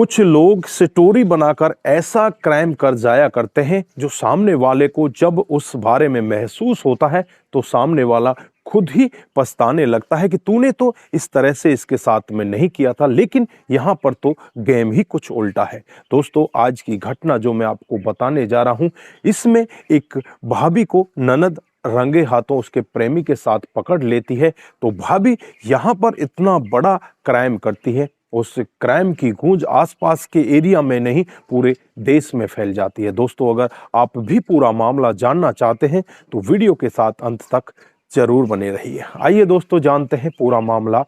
कुछ लोग स्टोरी बनाकर ऐसा क्राइम कर जाया करते हैं जो सामने वाले को जब उस बारे में महसूस होता है तो सामने वाला खुद ही पछताने लगता है कि तूने तो इस तरह से इसके साथ में नहीं किया था, लेकिन यहाँ पर तो गेम ही कुछ उल्टा है। दोस्तों, आज की घटना जो मैं आपको बताने जा रहा हूँ, इसमें एक भाभी को ननद रंगे हाथों उसके प्रेमी के साथ पकड़ लेती है। तो भाभी यहाँ पर इतना बड़ा क्राइम करती है, उस क्राइम की गूंज आसपास के एरिया में नहीं पूरे देश में फैल जाती है। दोस्तों, अगर आप भी पूरा मामला जानना चाहते हैं तो वीडियो के साथ अंत तक जरूर बने रहिए। आइए दोस्तों, जानते हैं पूरा मामला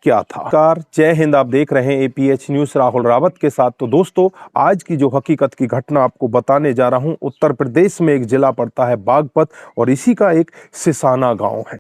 क्या था। नमस्कार, जय हिंद। आप देख रहे हैं APH न्यूज़ राहुल रावत के साथ। तो दोस्तों, आज की जो हकीकत की घटना आपको बताने जा रहा हूं, उत्तर प्रदेश में एक जिला पड़ता है बागपत और इसी का एक सिसाना गांव है।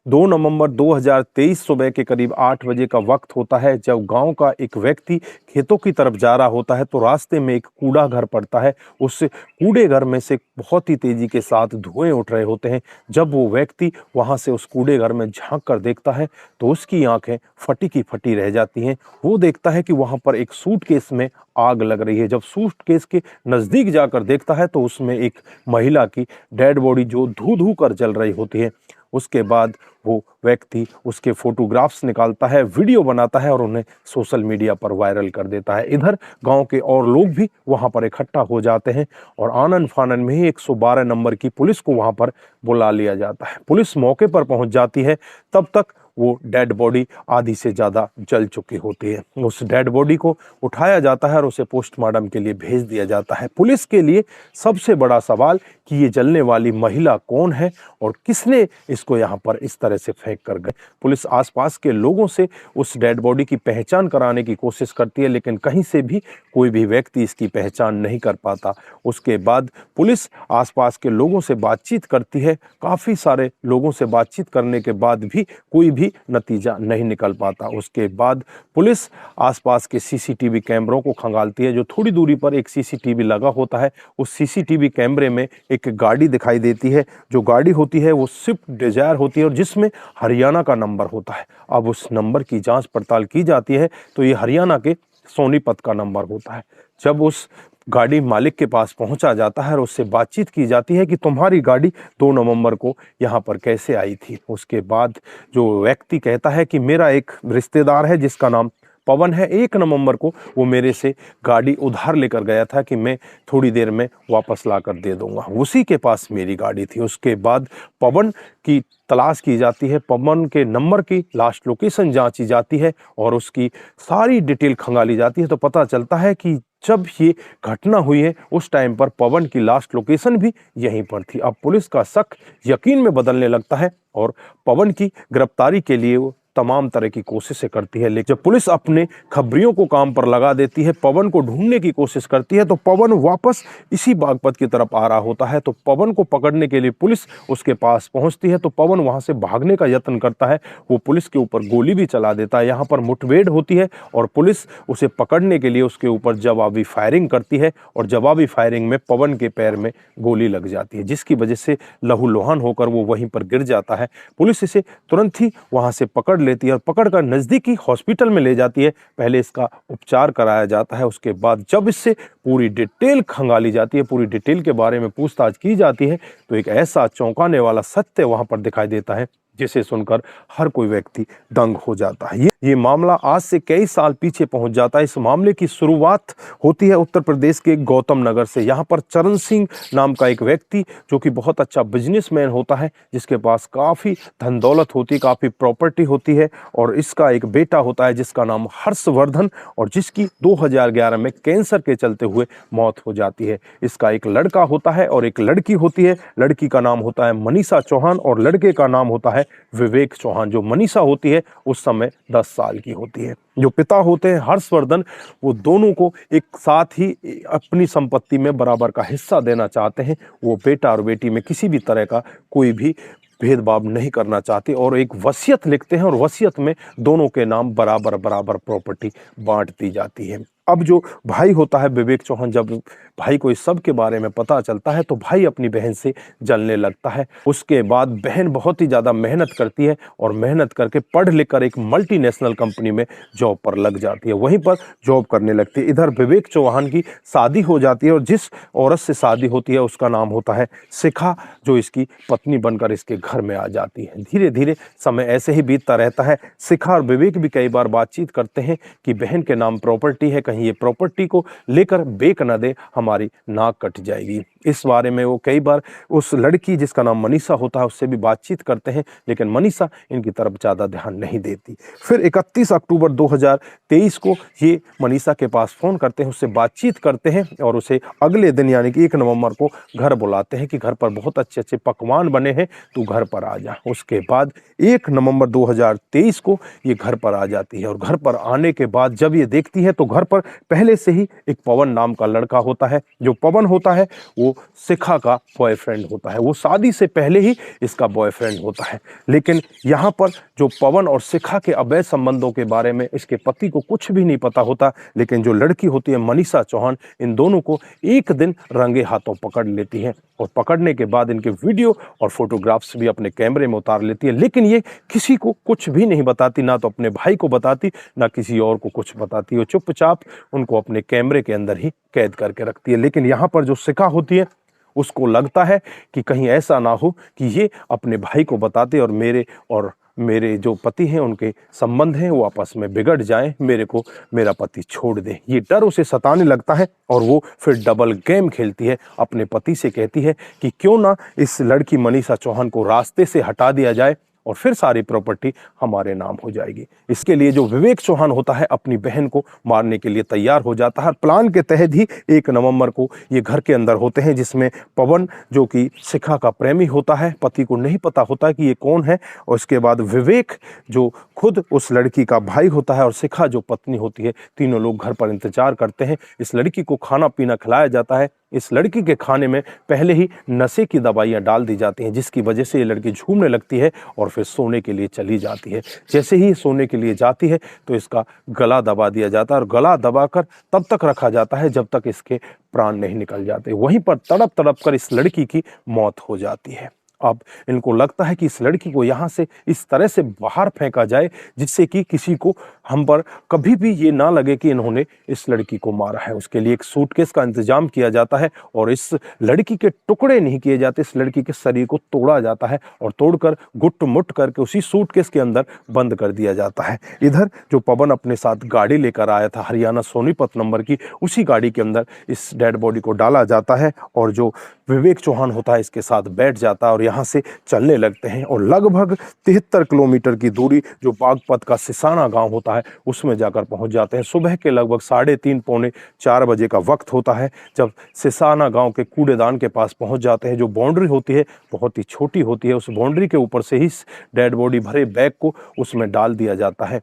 2 नवंबर 2023 सुबह के करीब 8 बजे का वक्त होता है जब गांव का एक व्यक्ति खेतों की तरफ जा रहा होता है तो रास्ते में एक कूड़ा घर पड़ता है। उस कूड़े घर में से बहुत ही तेजी के साथ धुएं उठ रहे होते हैं। जब वो व्यक्ति वहां से उस कूड़े घर में झांक कर देखता है तो उसकी आंखें फटी की फटी रह जाती हैं। वो देखता है कि वहां पर एक सूटकेस में आग लग रही है। जब सूटकेस के नजदीक जाकर देखता है तो उसमें एक महिला की डेड बॉडी जो धू धू कर जल रही होती है। उसके बाद वो व्यक्ति उसके फोटोग्राफ्स निकालता है, वीडियो बनाता है और उन्हें सोशल मीडिया पर वायरल कर देता है। इधर गांव के और लोग भी वहां पर इकट्ठा हो जाते हैं और आनन फानन में ही 112 नंबर की पुलिस को वहां पर बुला लिया जाता है। पुलिस मौके पर पहुंच जाती है। तब तक वो डेड बॉडी आधी से ज्यादा जल चुकी होती है। उस डेड बॉडी को उठाया जाता है और उसे पोस्टमार्टम के लिए भेज दिया जाता है। पुलिस के लिए सबसे बड़ा सवाल कि ये जलने वाली महिला कौन है और किसने इसको यहाँ पर इस तरह से फेंक कर गए। पुलिस आसपास के लोगों से उस डेड बॉडी की पहचान कराने की कोशिश करती है, लेकिन कहीं से भी कोई भी व्यक्ति इसकी पहचान नहीं कर पाता। उसके बाद पुलिस आसपास के लोगों से बातचीत करती है। काफी सारे लोगों से बातचीत करने के बाद भी कोई भी नतीजा नहीं निकल पाता। उसके बाद पुलिस आसपास के CCTV कैमरों को खंगालती है। जो थोड़ी दूरी पर एक CCTV लगा होता है, उस CCTV कैमरे में एक गाड़ी दिखाई देती है। जो गाड़ी होती है वो स्विफ्ट डिजायर होती है और जिसमें हरियाणा का नंबर होता है। अब उस नंबर की जांच पड़ताल की जाती है तो ये हरियाणा के सोनीपत का नंबर होता है। जब उस गाड़ी मालिक के पास पहुंचा जाता है और उससे बातचीत की जाती है कि तुम्हारी गाड़ी 2 नवंबर को यहाँ पर कैसे आई थी। उसके बाद जो व्यक्ति कहता है कि मेरा एक रिश्तेदार है जिसका नाम पवन है, 1 नवंबर को वो मेरे से गाड़ी उधार लेकर गया था कि मैं थोड़ी देर में वापस लाकर दे दूंगा। उसी के पास मेरी गाड़ी थी। उसके बाद पवन की तलाश की जाती है, पवन के नंबर की लास्ट लोकेशन जांची जाती है और उसकी सारी डिटेल खंगाली जाती है। तो पता चलता है कि जब ये घटना हुई है उस टाइम पर पवन की लास्ट लोकेशन भी यहीं पर थी। अब पुलिस का शक यकीन में बदलने लगता है और पवन की गिरफ्तारी के लिए वो तमाम तरह की कोशिशें करती है। लेकिन जब पुलिस अपने खबरियों को काम पर लगा देती है, पवन को ढूंढने की कोशिश करती है, तो पवन वापस इसी बागपत की तरफ आ रहा होता है। तो पवन को पकड़ने के लिए पुलिस उसके पास पहुंचती है तो पवन वहां से भागने का यत्न करता है। वो पुलिस के ऊपर गोली भी चला देता है। यहाँ पर मुठभेड़ होती है और पुलिस उसे पकड़ने के लिए उसके ऊपर जवाबी फायरिंग करती है और जवाबी फायरिंग में पवन के पैर में गोली लग जाती है, जिसकी वजह से लहूलुहान होकर वो वहीं पर गिर जाता है। पुलिस इसे तुरंत ही वहां से पकड़ लेती है और पकड़कर नजदीकी हॉस्पिटल में ले जाती है। पहले इसका उपचार कराया जाता है। उसके बाद जब इससे पूरी डिटेल खंगाली जाती है, पूरी डिटेल के बारे में पूछताछ की जाती है, तो एक ऐसा चौंकाने वाला सत्य वहां पर दिखाई देता है जिसे सुनकर हर कोई व्यक्ति दंग हो जाता है। ये मामला आज से कई साल पीछे पहुंच जाता है। इस मामले की शुरुआत होती है उत्तर प्रदेश के गौतम नगर से। यहाँ पर चरण सिंह नाम का एक व्यक्ति जो कि बहुत अच्छा बिजनेसमैन होता है, जिसके पास काफ़ी धन दौलत होती है, काफ़ी प्रॉपर्टी होती है और इसका एक बेटा होता है जिसका नाम हर्षवर्धन और जिसकी 2011 में कैंसर के चलते हुए मौत हो जाती है। इसका एक लड़का होता है और एक लड़की होती है। लड़की का नाम होता है मनीषा चौहान और लड़के का नाम होता है विवेक चौहान। जो मनीषा होती है उस समय 10 साल की होती है। जो पिता होते हैं हर्षवर्धन, वो दोनों को एक साथ ही अपनी संपत्ति में बराबर का हिस्सा देना चाहते हैं। वो बेटा और बेटी में किसी भी तरह का कोई भी भेदभाव नहीं करना चाहते और एक वसीयत लिखते हैं और वसीयत में दोनों के नाम बराबर बराबर प्रॉपर्टी बांट दी जाती है। अब जो भाई होता है विवेक चौहान, जब भाई को इस सब के बारे में पता चलता है तो भाई अपनी बहन से जलने लगता है। उसके बाद बहन बहुत ही ज़्यादा मेहनत करती है और मेहनत करके पढ़ लिख कर एक मल्टीनेशनल कंपनी में जॉब पर लग जाती है, वहीं पर जॉब करने लगती है। इधर विवेक चौहान की शादी हो जाती है और जिस औरत से शादी होती है उसका नाम होता है शिखा, जो इसकी पत्नी बनकर इसके घर में आ जाती है। धीरे धीरे समय ऐसे ही बीतता रहता है। शिखा और विवेक भी कई बार बातचीत करते हैं कि बहन के नाम प्रॉपर्टी है, कहीं ये प्रॉपर्टी को लेकर बेच न दे, हमारी नाक कट जाएगी। इस बारे में वो कई बार उस लड़की जिसका नाम मनीषा होता है उससे भी बातचीत करते हैं, लेकिन मनीषा इनकी तरफ ज़्यादा ध्यान नहीं देती। फिर 31 अक्टूबर 2023 को ये मनीषा के पास फ़ोन करते हैं, उससे बातचीत करते हैं और उसे अगले दिन यानी कि 1 नवंबर को घर बुलाते हैं कि घर पर बहुत अच्छे अच्छे पकवान बने हैं, तू घर पर आ जा। उसके बाद 1 नवंबर 2023 को ये घर पर आ जाती है और घर पर आने के बाद जब ये देखती है तो घर पर पहले से ही एक पवन नाम का लड़का होता है। जो पवन होता है वो शिखा का बॉयफ्रेंड होता है, वो शादी से पहले ही इसका बॉयफ्रेंड होता है। लेकिन यहाँ पर जो पवन और शिखा के अवैध संबंधों के बारे में इसके पति को कुछ भी नहीं पता होता, लेकिन जो लड़की होती है मनीषा चौहान इन दोनों को एक दिन रंगे हाथों पकड़ लेती है और पकड़ने के बाद इनके वीडियो और फोटोग्राफ्स भी अपने कैमरे में उतार लेती है। लेकिन ये किसी को कुछ भी नहीं बताती, ना तो अपने भाई को बताती ना किसी और को कुछ बताती। वो चुपचाप उनको अपने कैमरे के अंदर ही कैद करके रखती है। लेकिन यहाँ पर जो शिखा होती है उसको लगता है कि कहीं ऐसा ना हो कि ये अपने भाई को बताते और मेरे जो पति हैं उनके संबंध हैं वो आपस में बिगड़ जाएं, मेरे को मेरा पति छोड़ दे। ये डर उसे सताने लगता है और वो फिर डबल गेम खेलती है। अपने पति से कहती है कि क्यों ना इस लड़की मनीषा चौहान को रास्ते से हटा दिया जाए और फिर सारी प्रॉपर्टी हमारे नाम हो जाएगी। इसके लिए जो विवेक चौहान होता है अपनी बहन को मारने के लिए तैयार हो जाता है। प्लान के तहत ही 1 नवंबर को ये घर के अंदर होते हैं, जिसमें पवन जो कि शिखा का प्रेमी होता है, पति को नहीं पता होता कि ये कौन है, और इसके बाद विवेक जो खुद उस लड़की का भाई होता है और शिखा जो पत्नी होती है, तीनों लोग घर पर इंतजार करते हैं। इस लड़की को खाना पीना खिलाया जाता है। इस लड़की के खाने में पहले ही नशे की दवाइयां डाल दी जाती हैं, जिसकी वजह से ये लड़की झूमने लगती है और फिर सोने के लिए चली जाती है। जैसे ही सोने के लिए जाती है तो इसका गला दबा दिया जाता है और गला दबाकर तब तक रखा जाता है जब तक इसके प्राण नहीं निकल जाते। वहीं पर तड़प तड़प कर इस लड़की की मौत हो जाती है। अब इनको लगता है कि इस लड़की को यहाँ से इस तरह से बाहर फेंका जाए जिससे कि किसी को हम पर कभी भी ये ना लगे कि इन्होंने इस लड़की को मारा है। उसके लिए एक सूटकेस का इंतजाम किया जाता है और इस लड़की के टुकड़े नहीं किए जाते, इस लड़की के शरीर को तोड़ा जाता है और तोड़कर गुट्ट मुट्ट करके उसी सूटकेस के अंदर बंद कर दिया जाता है। इधर जो पवन अपने साथ गाड़ी लेकर आया था हरियाणा सोनीपत नंबर की, उसी गाड़ी के अंदर इस डेड बॉडी को डाला जाता है और जो विवेक चौहान होता है इसके साथ बैठ जाता है और यहाँ से चलने लगते हैं और लगभग 73 किलोमीटर की दूरी जो बागपत का सिसाना गांव होता है उसमें जाकर पहुंच जाते हैं। सुबह के लगभग 3:30 पौने 4 बजे का वक्त होता है जब सिसाना गांव के कूड़ेदान के पास पहुंच जाते हैं। जो बाउंड्री होती है बहुत ही छोटी होती है, उस बाउंड्री के ऊपर से ही डेड बॉडी भरे बैग को उसमें डाल दिया जाता है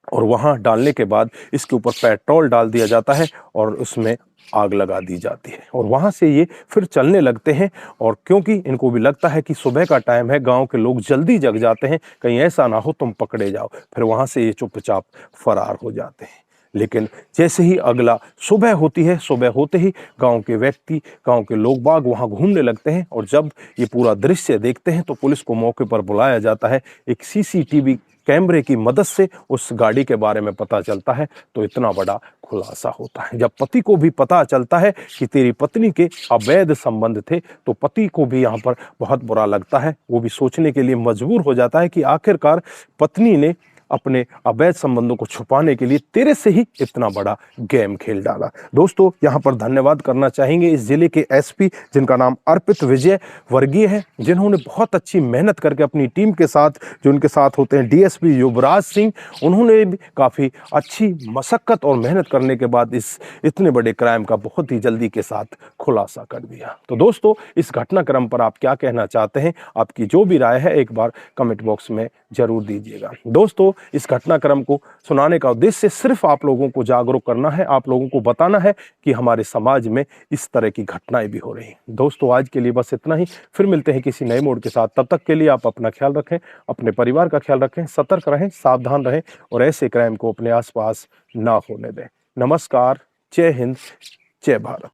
और वहां डालने के बाद इसके ऊपर पेट्रोल डाल दिया जाता है और उसमें आग लगा दी जाती है और वहां से ये फिर चलने लगते हैं। और क्योंकि इनको भी लगता है कि सुबह का टाइम है, गांव के लोग जल्दी जग जाते हैं, कहीं ऐसा ना हो तुम पकड़े जाओ, फिर वहां से ये चुपचाप फरार हो जाते हैं। लेकिन जैसे ही अगला सुबह होती है, सुबह होते ही गांव के व्यक्ति, गांव के लोग बाग वहां घूमने लगते हैं और जब ये पूरा दृश्य देखते हैं तो पुलिस को मौके पर बुलाया जाता है। एक सीसीटीवी कैमरे की मदद से उस गाड़ी के बारे में पता चलता है तो इतना बड़ा खुलासा होता है। जब पति को भी पता चलता है कि तेरी पत्नी के अवैध संबंध थे तो पति को भी यहाँ पर बहुत बुरा लगता है। वो भी सोचने के लिए मजबूर हो जाता है कि आखिरकार पत्नी ने अपने अवैध संबंधों को छुपाने के लिए तेरे से ही इतना बड़ा गेम खेल डाला। दोस्तों यहाँ पर धन्यवाद करना चाहेंगे इस जिले के एसपी जिनका नाम अर्पित विजय वर्गीय है, जिन्होंने बहुत अच्छी मेहनत करके अपनी टीम के साथ, जो उनके साथ होते हैं डीएसपी युवराज सिंह, उन्होंने भी काफ़ी अच्छी मशक्कत और मेहनत करने के बाद इस इतने बड़े क्राइम का बहुत ही जल्दी के साथ खुलासा कर दिया। तो दोस्तों इस घटनाक्रम पर आप क्या कहना चाहते हैं, आपकी जो भी राय है एक बार कमेंट बॉक्स में जरूर दीजिएगा। दोस्तों इस घटनाक्रम को सुनाने का उद्देश्य सिर्फ आप लोगों को जागरूक करना है, आप लोगों को बताना है कि हमारे समाज में इस तरह की घटनाएं भी हो रही हैं। दोस्तों आज के लिए बस इतना ही, फिर मिलते हैं किसी नए मोड़ के साथ। तब तक के लिए आप अपना ख्याल रखें, अपने परिवार का ख्याल रखें, सतर्क रहें, सावधान रहें और ऐसे क्राइम को अपने आसपास ना होने दें। नमस्कार, जय हिंद, जय भारत।